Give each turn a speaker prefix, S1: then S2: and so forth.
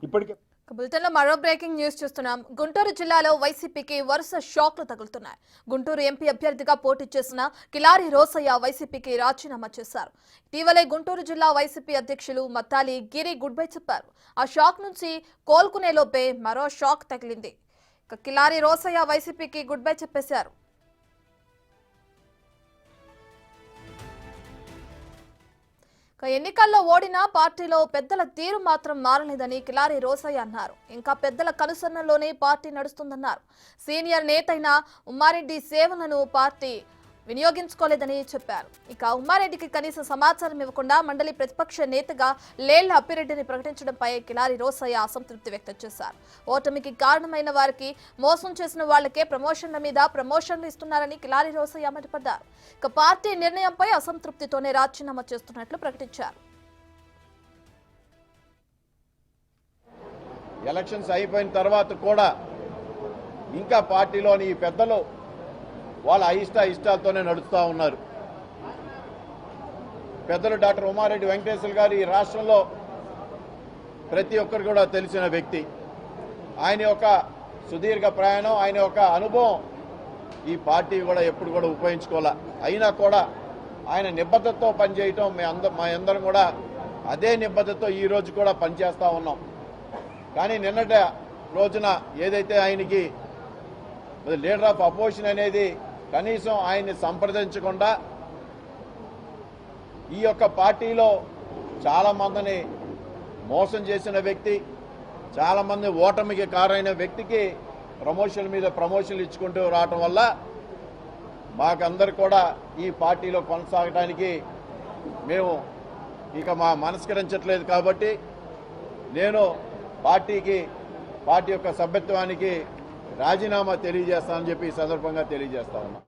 S1: ఇప్పటికే
S2: బులెటిన్లో మరో బ్రేకింగ్ న్యూస్ చూస్తున్నాం. గుంటూరు జిల్లాలో వైసీపీకి వరుస షాక్లు తగులుతున్నాయి. గుంటూరు ఎంపీ అభ్యర్థిగా పోటీ చేసిన కిలారి రోసయ్య వైసీపీకి రాజీనామా చేశారు. ఇటీవలే గుంటూరు జిల్లా వైసీపీ అధ్యక్షులు మత్తాలి గిరి గుడ్ బై చెప్పారు. ఆ షాక్ నుంచి కోలుకునేలోపే మరో షాక్ తగిలింది. కిలారి రోసయ్య వైసీపీకి గుడ్ బై చెప్పేశారు. ఎన్నికల్లో ఓడినా పార్టీలో పెద్దల తీరు మాత్రం మారలేదని కిలారి రోసయ్య అన్నారు. ఇంకా పెద్దల కనుసన్నల్లోనే పార్టీ నడుస్తుందన్నారు. సీనియర్ నేతైన ఉమ్మారెడ్డి సేవలను పార్టీ వినియోగించుకోలేదని చెప్పారు. ఇక ఉమ్మారెడ్డికి కనీస సమాచారం ఇవ్వకుండా మండలి ప్రతిపక్ష నేతగా లేళ్ల అప్పిరెడ్డిని ప్రకటించడంపై కిలారి రోసయ్య అసంతృప్తి వ్యక్తం చేశారు. ఓటమికి కారణమైన వారికి మోసం చేసిన వాళ్లకే ప్రమోషన్ల మీద ప్రమోషన్లు ఇస్తున్నారని కిలారి రోసయ్య మండిపడ్డారు. ఇక పార్టీ నిర్ణయంపై అసంతృప్తితోనే రాజీనామా చేస్తున్నట్లు ప్రకటించారు.
S1: ఎలక్షన్స్ అయిపోయిన తర్వాత కూడా ఇంకా పార్టీలోని ఈ పెద్దలు వాళ్ళ ఇష్టాలతోనే నడుస్తూ ఉన్నారు. పెద్దలు డాక్టర్ ఉమారెడ్డి వెంకటేశ్వర గారు ఈ రాష్ట్రంలో ప్రతి ఒక్కరు కూడా తెలిసిన వ్యక్తి. ఆయన యొక్క సుదీర్ఘ ప్రయాణం, ఆయన యొక్క అనుభవం ఈ పార్టీ కూడా ఎప్పుడు కూడా ఉపయోగించుకోవాలా. అయినా కూడా ఆయన నిబద్ధతతో పనిచేయటం మా అందరం కూడా అదే నిబద్ధతతో ఈ రోజు కూడా పనిచేస్తూ ఉన్నాం. కానీ నిన్నటి రోజున ఏదైతే ఆయనకి లీడర్ ఆఫ్ అపోజిషన్ అనేది కనీసం ఆయన్ని సంప్రదించకుండా ఈ యొక్క పార్టీలో చాలామందిని మోసం చేసిన వ్యక్తి, చాలామంది ఓటమికి కారైన వ్యక్తికి ప్రమోషన్ల మీద ప్రమోషన్లు ఇచ్చుకుంటూ రావటం వల్ల మాకందరు కూడా ఈ పార్టీలో కొనసాగడానికి మేము ఇక మనస్కరించట్లేదు. కాబట్టి నేను పార్టీ యొక్క సభ్యత్వానికి రాజీనామా తెలియజేస్తానని చెప్పి ఈ సందర్భంగా తెలియజేస్తా ఉన్నా.